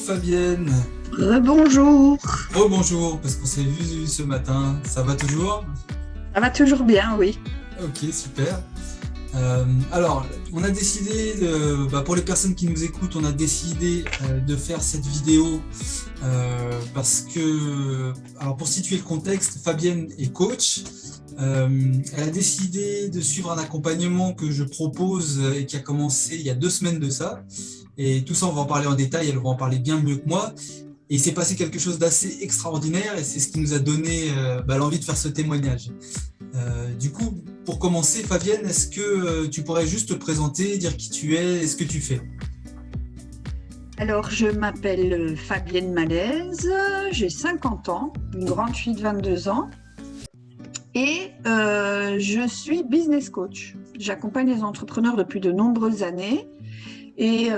Fabienne. Rebonjour. Rebonjour, parce qu'on s'est vu ce matin. Ça va toujours? Ça va toujours bien, oui. Ok, super. Alors, on a décidé, pour les personnes qui nous écoutent, on a décidé de faire cette vidéo parce que, alors pour situer le contexte, Fabienne est coach. Elle a décidé de suivre un accompagnement que je propose et qui a commencé il y a 2 semaines de ça. Et tout ça, on va en parler en détail, elle va en parler bien mieux que moi. Et il s'est passé quelque chose d'assez extraordinaire et c'est ce qui nous a donné l'envie de faire ce témoignage. Du coup, pour commencer, Fabienne, est-ce que tu pourrais juste te présenter, dire qui tu es et ce que tu fais? Alors, je m'appelle Fabienne Malaise, j'ai 50 ans, une grande fille de 22 ans et je suis business coach. J'accompagne les entrepreneurs depuis de nombreuses années et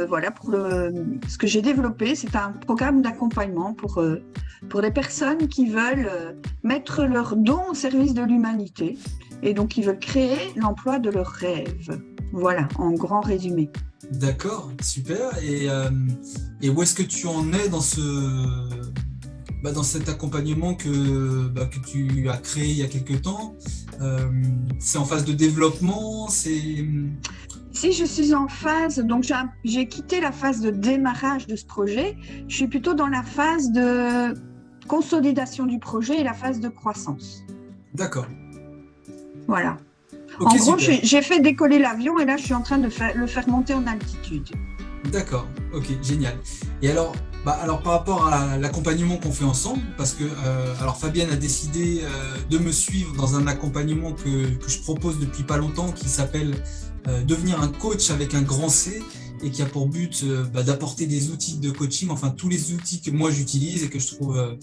voilà, ce que j'ai développé, c'est un programme d'accompagnement pour les personnes qui veulent mettre leurs dons au service de l'humanité et donc qui veulent créer l'emploi de leurs rêves. Voilà, en grand résumé. D'accord, super. Et où est-ce que tu en es dans cet accompagnement que tu as créé il y a quelques temps? C'est en phase de développement, Si je suis en phase, donc j'ai quitté la phase de démarrage de ce projet, je suis plutôt dans la phase de consolidation du projet et la phase de croissance. D'accord. Voilà. Ok, En gros, super. j'ai fait décoller l'avion et là, je suis en train de le faire monter en altitude. D'accord, ok, génial. Et alors par rapport à l'accompagnement qu'on fait ensemble, parce que alors Fabienne a décidé de me suivre dans un accompagnement que je propose depuis pas longtemps, qui s'appelle Devenir un coach avec un grand C, et qui a pour but d'apporter des outils de coaching, enfin tous les outils que moi j'utilise et que je trouve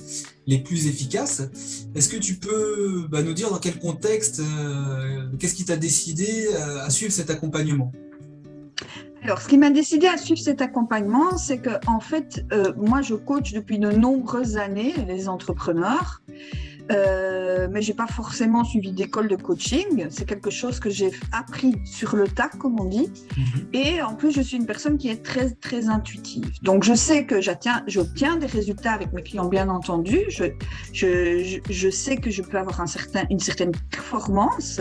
les plus efficaces. Est-ce que tu peux nous dire dans quel contexte, qu'est-ce qui t'a décidé à suivre cet accompagnement? Alors, ce qui m'a décidé à suivre cet accompagnement, c'est que, en fait, moi, je coach depuis de nombreuses années les entrepreneurs, mais j'ai pas forcément suivi d'école de coaching. C'est quelque chose que j'ai appris sur le tas, comme on dit. Et en plus, je suis une personne qui est très, très intuitive. Donc, je sais que j'obtiens des résultats avec mes clients, bien entendu. Je sais que je peux avoir une certaine performance,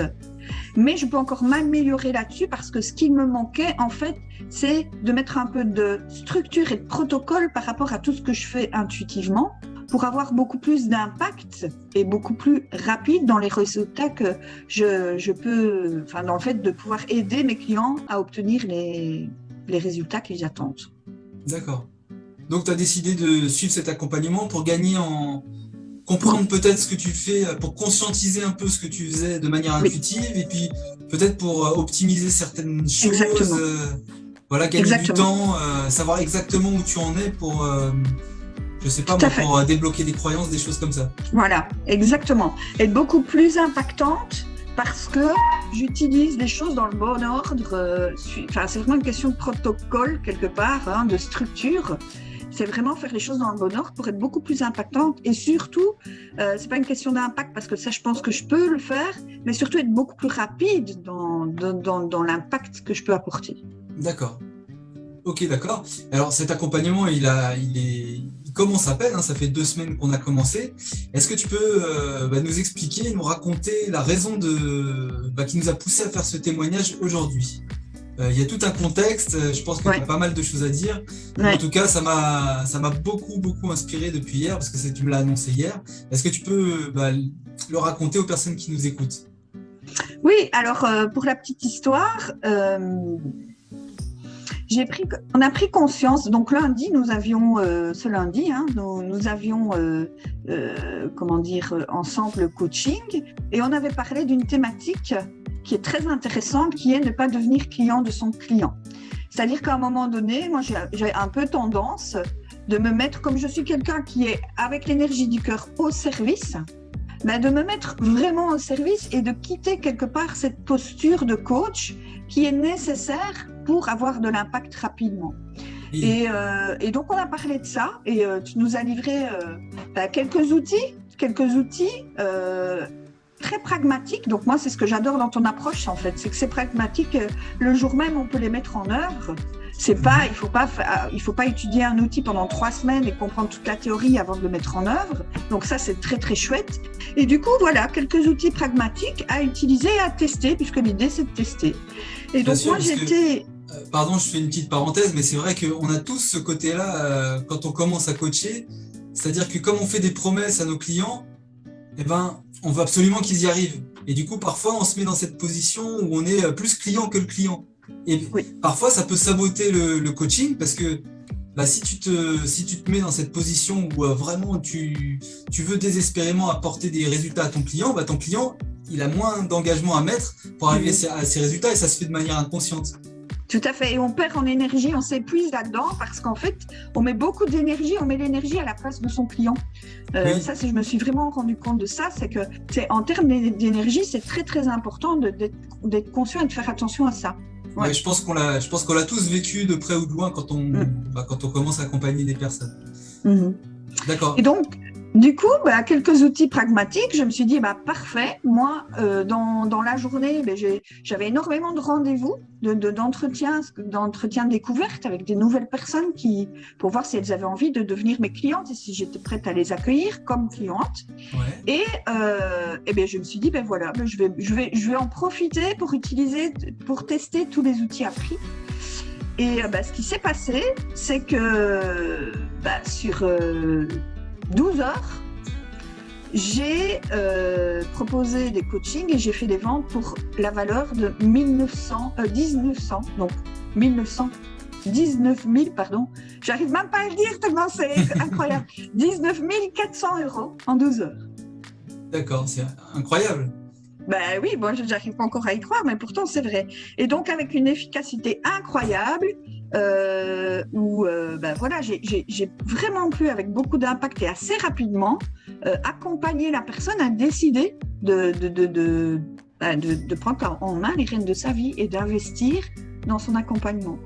mais je peux encore m'améliorer là-dessus parce que ce qui me manquait, en fait, c'est de mettre un peu de structure et de protocole par rapport à tout ce que je fais intuitivement pour avoir beaucoup plus d'impact et beaucoup plus rapide dans les résultats que je peux, enfin, dans le fait de pouvoir aider mes clients à obtenir les résultats qu'ils attendent. D'accord. Donc, tu as décidé de suivre cet accompagnement pour gagner en comprendre peut-être ce que tu fais, pour conscientiser un peu ce que tu faisais de manière Oui, intuitive, et puis peut-être pour optimiser certaines choses, exactement. gagner du Exactement. temps, savoir exactement où tu en es pour, je sais pas Tout moi, à fait. pour débloquer des croyances, des choses comme ça. Voilà, exactement. Être beaucoup plus impactante parce que j'utilise les choses dans le bon ordre. C'est vraiment une question de protocole quelque part, hein, de structure. C'est vraiment faire les choses dans le bon ordre pour être beaucoup plus impactante. Et surtout, c'est pas une question d'impact parce que ça, je pense que je peux le faire, mais surtout être beaucoup plus rapide dans l'impact que je peux apporter. D'accord. Ok, d'accord. Alors cet accompagnement, il commence à peine, hein, ça fait 2 semaines qu'on a commencé. Est-ce que tu peux nous expliquer, nous raconter la raison qui nous a poussé à faire ce témoignage aujourd'hui? Il y a tout un contexte, je pense que tu as Ouais. pas mal de choses à dire. En Ouais. tout cas, ça m'a beaucoup, beaucoup inspiré depuis hier, parce que tu me l'as annoncé hier. Est-ce que tu peux le raconter aux personnes qui nous écoutent? Oui, alors pour la petite histoire, on a pris conscience. Donc lundi, nous avions ce lundi, hein, nous avions ensemble le coaching et on avait parlé d'une thématique qui est très intéressante, qui est ne pas devenir client de son client. C'est-à-dire qu'à un moment donné, moi j'ai un peu tendance de me mettre, comme je suis quelqu'un qui est avec l'énergie du cœur au service, de me mettre vraiment au service et de quitter quelque part cette posture de coach qui est nécessaire pour avoir de l'impact rapidement. Oui. Et donc, on a parlé de ça et tu nous as livré quelques outils très pragmatique. Donc moi, c'est ce que j'adore dans ton approche, en fait. C'est que c'est pragmatique. Le jour même, on peut les mettre en œuvre. C'est pas, il faut pas étudier un outil pendant 3 semaines et comprendre toute la théorie avant de le mettre en œuvre. Donc ça, c'est très, très chouette. Et du coup, voilà, quelques outils pragmatiques à utiliser et à tester, puisque l'idée, c'est de tester. Et donc, moi, j'étais... Pardon, je fais une petite parenthèse, mais c'est vrai qu'on a tous ce côté-là quand on commence à coacher. C'est-à-dire que comme on fait des promesses à nos clients, eh ben, on veut absolument qu'ils y arrivent. Et du coup, parfois, on se met dans cette position où on est plus client que le client. Et parfois, ça peut saboter le coaching parce que si tu te mets dans cette position où vraiment tu veux désespérément apporter des résultats à ton client, ton client, il a moins d'engagement à mettre pour arriver à ces résultats et ça se fait de manière inconsciente. Tout à fait. Et on perd en énergie, on s'épuise là-dedans parce qu'en fait, on met beaucoup d'énergie, on met l'énergie à la place de son client. Ça, je me suis vraiment rendu compte de ça, c'est que en termes d'énergie, c'est très, très important d'être conscient et de faire attention à ça. Ouais. Je pense qu'on l'a tous vécu de près ou de loin quand on commence à accompagner des personnes. D'accord. Et donc, du coup, quelques outils pragmatiques, je me suis dit, parfait. Moi, dans la journée, j'avais énormément de rendez-vous, d'entretiens découvertes avec des nouvelles personnes pour voir si elles avaient envie de devenir mes clientes et si j'étais prête à les accueillir comme clientes. Ouais. Et je me suis dit, voilà, je vais en profiter pour tester tous les outils appris. Et ce qui s'est passé, c'est que sur 12 heures, j'ai proposé des coachings et j'ai fait des ventes pour la valeur de 19 000, pardon. J'arrive même pas à le dire tellement c'est incroyable. 19 400 € en 12 heures. D'accord, c'est incroyable. Oui, j'arrive pas encore à y croire, mais pourtant c'est vrai. Et donc avec une efficacité incroyable, j'ai vraiment pu, avec beaucoup d'impact et assez rapidement, accompagner la personne à décider de prendre en main les rênes de sa vie et d'investir dans son accompagnement.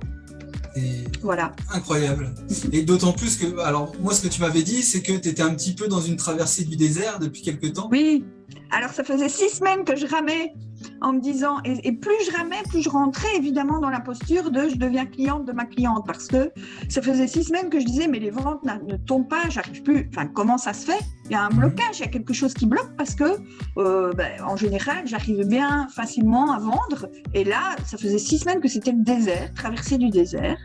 Voilà. Incroyable. Et d'autant plus que, alors moi ce que tu m'avais dit, c'est que tu étais un petit peu dans une traversée du désert depuis quelque temps. Oui, alors ça faisait 6 semaines que je ramais en me disant, et plus je ramais, plus je rentrais évidemment dans la posture de je deviens cliente de ma cliente, parce que ça faisait 6 semaines que je disais mais les ventes ne tombent pas, j'arrive plus, comment ça se fait? Il y a un blocage, il y a quelque chose qui bloque parce que en général j'arrive bien facilement à vendre, et là ça faisait 6 semaines que c'était le désert, traversée du désert,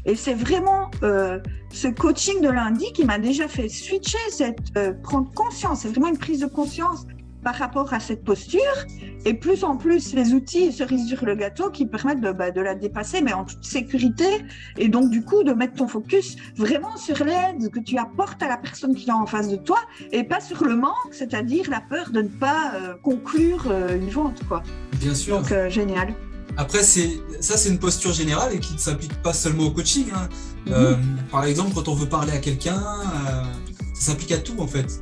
et c'est vraiment ce coaching de lundi qui m'a déjà fait switcher, prendre conscience, c'est vraiment une prise de conscience par rapport à cette posture, et plus en plus les outils cerise sur le gâteau qui permettent de la dépasser, mais en toute sécurité, et donc du coup de mettre ton focus vraiment sur l'aide que tu apportes à la personne qui est en face de toi, et pas sur le manque, c'est-à-dire la peur de ne pas conclure une vente, quoi. Bien sûr. Donc génial. Après, c'est une posture générale et qui ne s'applique pas seulement au coaching. Par exemple, quand on veut parler à quelqu'un, ça s'applique à tout en fait.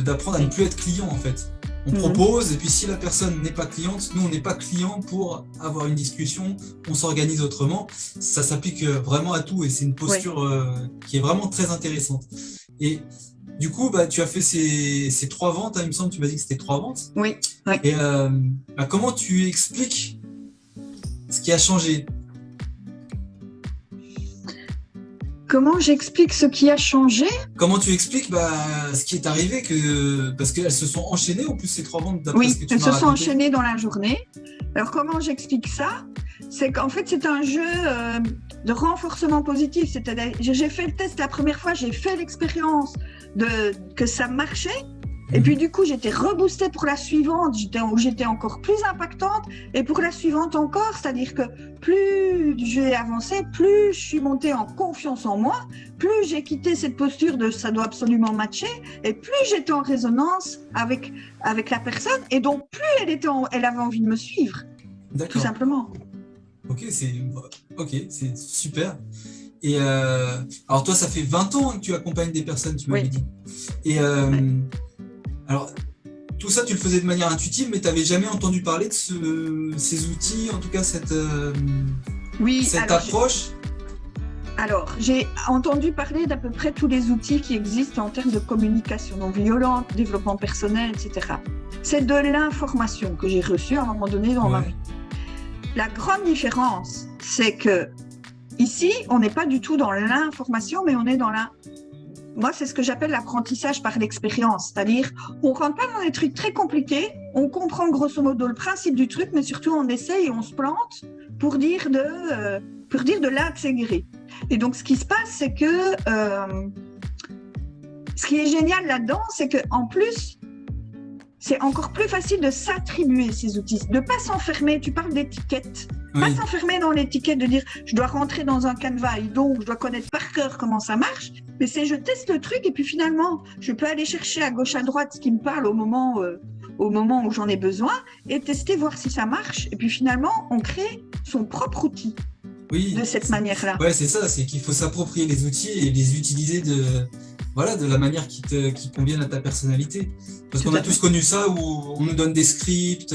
D'apprendre à ne plus être client en fait. On propose, et puis si la personne n'est pas cliente, nous on n'est pas client pour avoir une discussion, on s'organise autrement. Ça s'applique vraiment à tout et c'est une posture qui est vraiment très intéressante. Et du coup, tu as fait ces 3 ventes, il me semble que tu m'as dit que c'était 3 ventes. Oui. Et comment tu expliques ce qui a changé? Comment j'explique ce qui a changé? Comment tu expliques ce qui est arrivé, parce qu'elles se sont enchaînées, en plus ces 3 ventes d'après ce que tu m'as raconté. Oui, elles se sont enchaînées dans la journée. Alors comment j'explique ça? C'est qu'en fait c'est un jeu de renforcement positif. C'est-à-dire, j'ai fait le test la première fois, j'ai fait l'expérience que ça marchait. Et puis du coup, j'étais reboostée pour la suivante, j'étais encore plus impactante, et pour la suivante encore, c'est-à-dire que plus j'ai avancé, plus je suis montée en confiance en moi, plus j'ai quitté cette posture de ça doit absolument matcher, et plus j'étais en résonance avec la personne, et donc plus elle avait envie de me suivre. D'accord. Tout simplement. Ok, c'est super. Et alors toi, ça fait 20 ans que tu accompagnes des personnes, tu m'avais dit. Et alors, tout ça, tu le faisais de manière intuitive, mais tu n'avais jamais entendu parler de ces outils, en tout cas cette approche? Alors, j'ai entendu parler d'à peu près tous les outils qui existent en termes de communication non violente, développement personnel, etc. C'est de l'information que j'ai reçue à un moment donné dans ma vie. La grande différence, c'est que ici, on n'est pas du tout dans l'information, mais on est dans la... Moi, c'est ce que j'appelle l'apprentissage par l'expérience. C'est-à-dire, on ne rentre pas dans des trucs très compliqués, on comprend grosso modo le principe du truc, mais surtout, on essaye et on se plante pour dire de l'intégrer. Et donc, ce qui se passe, c'est que ce qui est génial là-dedans, c'est qu'en plus, c'est encore plus facile de s'attribuer ces outils, de ne pas s'enfermer. Tu parles d'étiquette. Pas s'enfermer dans l'étiquette de dire je dois rentrer dans un canevas et donc je dois connaître par cœur comment ça marche, mais c'est je teste le truc et puis finalement je peux aller chercher à gauche à droite ce qui me parle au moment où j'en ai besoin et tester, voir si ça marche, et puis finalement on crée son propre outil de cette manière-là. Ouais, c'est ça, c'est qu'il faut s'approprier les outils et les utiliser de la manière qui convienne à ta personnalité. Parce qu'on a tous connu ça où on nous donne des scripts,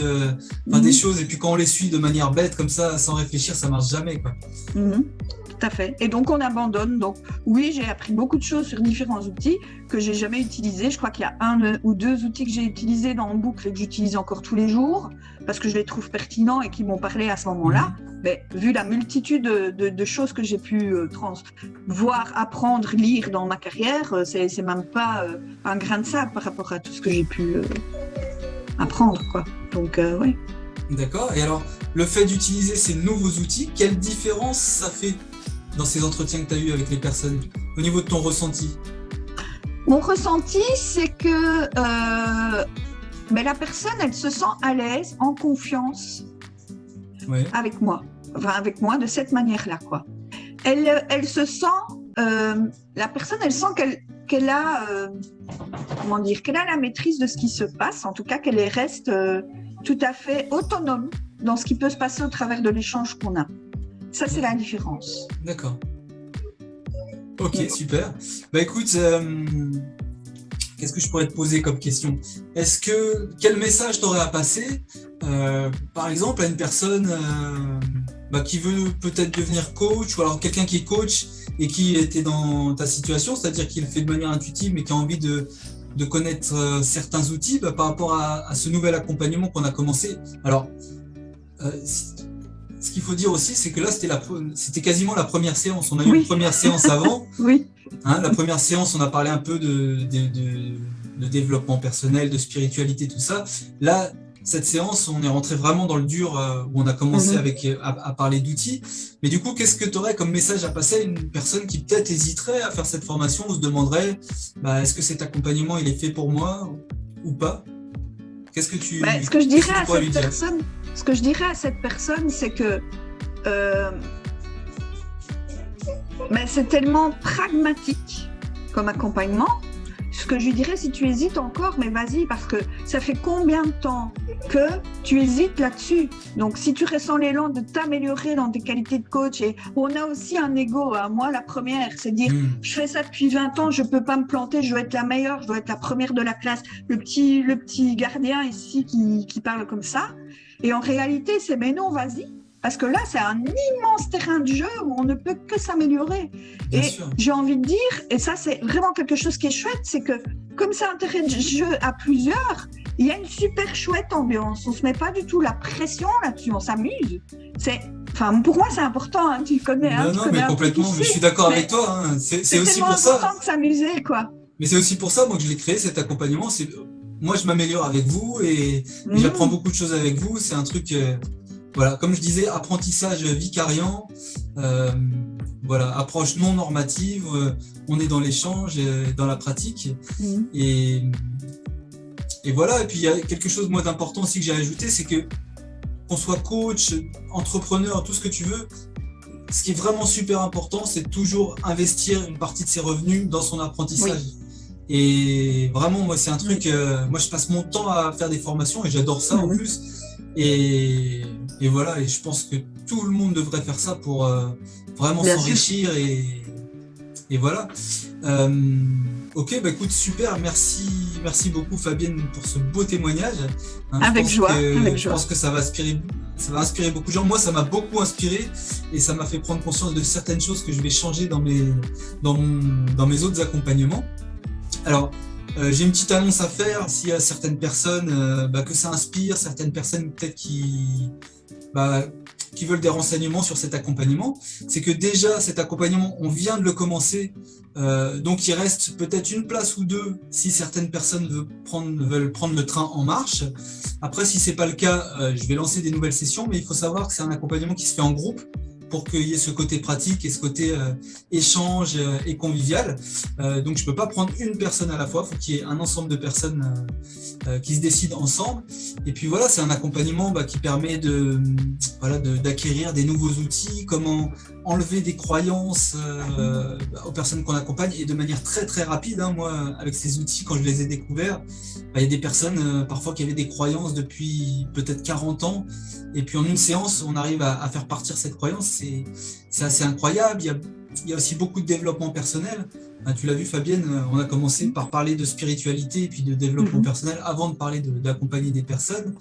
des choses, et puis quand on les suit de manière bête, comme ça, sans réfléchir, ça marche jamais, quoi. Tout à fait. Et donc, on abandonne. Donc, oui, j'ai appris beaucoup de choses sur différents outils que j'ai jamais utilisés. Je crois qu'il y a 1 ou 2 outils que j'ai utilisés dans boucle et que j'utilise encore tous les jours parce que je les trouve pertinents et qui m'ont parlé à ce moment-là. Mais vu la multitude de choses que j'ai pu voir, apprendre, lire dans ma carrière, c'est même pas un grain de sable par rapport à tout ce que j'ai pu apprendre, quoi. Donc, oui. D'accord. Et alors, le fait d'utiliser ces nouveaux outils, quelle différence ça fait dans ces entretiens que tu as eus avec les personnes, au niveau de ton ressenti? Mon ressenti, c'est que la personne, elle se sent à l'aise, en confiance avec moi. Enfin, avec moi de cette manière-là, quoi. Elle se sent... la personne, elle sent qu'elle a... qu'elle a la maîtrise de ce qui se passe, en tout cas qu'elle reste tout à fait autonome dans ce qui peut se passer au travers de l'échange qu'on a. Ça, c'est la différence. D'accord. Ok, super. Écoute, qu'est-ce que je pourrais te poser comme question? Quel message t'aurais à passer, par exemple, à une personne qui veut peut-être devenir coach, ou alors quelqu'un qui est coach et qui était dans ta situation, c'est-à-dire qu'il le fait de manière intuitive, mais qui a envie de connaître certains outils par rapport à ce nouvel accompagnement qu'on a commencé. Alors, ce qu'il faut dire aussi, c'est que là, c'était quasiment la première séance. On a eu une première séance avant. La première séance, on a parlé un peu de développement personnel, de spiritualité, tout ça. Là, cette séance, on est rentré vraiment dans le dur, où on a commencé à parler d'outils. Mais du coup, qu'est-ce que tu aurais comme message à passer à une personne qui peut-être hésiterait à faire cette formation ou se demanderait est-ce que cet accompagnement, il est fait pour moi ou pas? Qu'est-ce que tu ce que je dirais à cette personne, c'est que c'est tellement pragmatique comme accompagnement. Ce que je lui dirais, si tu hésites encore, mais vas-y, parce que ça fait combien de temps que tu hésites là-dessus? Donc, si tu ressens l'élan de t'améliorer dans tes qualités de coach, et on a aussi un ego, moi, la première, c'est dire, je fais ça depuis 20 ans, je peux pas me planter, je dois être la meilleure, je dois être la première de la classe, le petit gardien ici qui parle comme ça. Et en réalité, c'est, mais non, vas-y. Parce que là, c'est un immense terrain de jeu où on ne peut que s'améliorer. Bien sûr. J'ai envie de dire, et ça, c'est vraiment quelque chose qui est chouette, c'est que comme c'est un terrain de jeu à plusieurs, il y a une super chouette ambiance. On ne se met pas du tout la pression là-dessus, on s'amuse. Pour moi, c'est important, hein, tu connais. Non, mais complètement, mais je suis d'accord avec toi. Hein. C'est aussi pour ça. C'est important que s'amuser, quoi. Mais c'est aussi pour ça, moi, que je l'ai créé, cet accompagnement. Moi, je m'améliore avec vous et j'apprends beaucoup de choses avec vous. C'est un truc... Voilà, comme je disais, apprentissage vicariant, approche non normative, on est dans l'échange, dans la pratique. Et voilà, et puis il y a quelque chose moi d'important aussi que j'ai ajouté, c'est que qu'on soit coach, entrepreneur, tout ce que tu veux, ce qui est vraiment super important, c'est toujours investir une partie de ses revenus dans son apprentissage. Et vraiment, moi, c'est un truc, moi je passe mon temps à faire des formations et j'adore ça en plus. Et voilà, et je pense que tout le monde devrait faire ça pour vraiment s'enrichir et voilà. Ok, écoute, super, merci beaucoup Fabienne pour ce beau témoignage. Avec joie. Je pense que ça va ça va inspirer beaucoup de gens. Moi, ça m'a beaucoup inspiré et ça m'a fait prendre conscience de certaines choses que je vais changer dans mes autres accompagnements. Alors, j'ai une petite annonce à faire. S'il y a certaines personnes que ça inspire, certaines personnes peut-être qui veulent des renseignements sur cet accompagnement, c'est que déjà cet accompagnement, on vient de le commencer, donc il reste peut-être une place ou deux si certaines personnes veulent prendre le train en marche. Après, si c'est pas le cas, je vais lancer des nouvelles sessions, mais il faut savoir que c'est un accompagnement qui se fait en groupe pour qu'il y ait ce côté pratique et ce côté échange et convivial. Donc je peux pas prendre une personne à la fois, il faut qu'il y ait un ensemble de personnes qui se décident ensemble. Et puis voilà, c'est un accompagnement qui permet d'acquérir des nouveaux outils, comment enlever des croyances aux personnes qu'on accompagne, et de manière très très rapide. Moi, avec ces outils, quand je les ai découverts, il y a des personnes parfois qui avaient des croyances depuis peut-être 40 ans, et puis en une séance, on arrive à faire partir cette croyance. C'est assez incroyable. Il y a aussi beaucoup de développement personnel. Tu l'as vu, Fabienne, on a commencé par parler de spiritualité et puis de développement personnel avant de parler d'accompagner des personnes.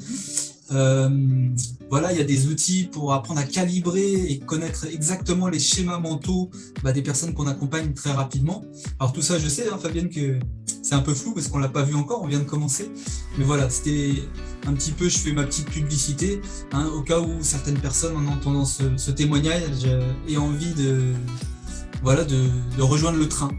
Il y a des outils pour apprendre à calibrer et connaître exactement les schémas mentaux des personnes qu'on accompagne très rapidement. Alors tout ça, je sais, Fabienne, que c'est un peu flou parce qu'on ne l'a pas vu encore, on vient de commencer. Mais voilà, c'était un petit peu, je fais ma petite publicité, au cas où certaines personnes, en entendant ce témoignage, aient envie de rejoindre le train.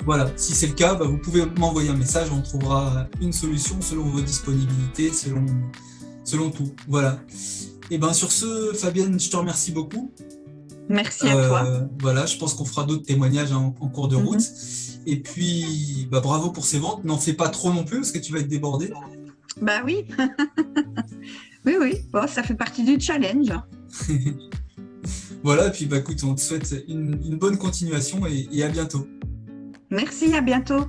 Voilà, si c'est le cas, vous pouvez m'envoyer un message, on trouvera une solution selon vos disponibilités, selon tout. Voilà. Et sur ce, Fabienne, je te remercie beaucoup. Merci à toi. Voilà, je pense qu'on fera d'autres témoignages en cours de route. Et puis, bravo pour ces ventes. N'en fais pas trop non plus parce que tu vas être débordé. Oui. oui. Bon, ça fait partie du challenge. Voilà, et puis écoute, on te souhaite une bonne continuation et à bientôt. Merci, à bientôt.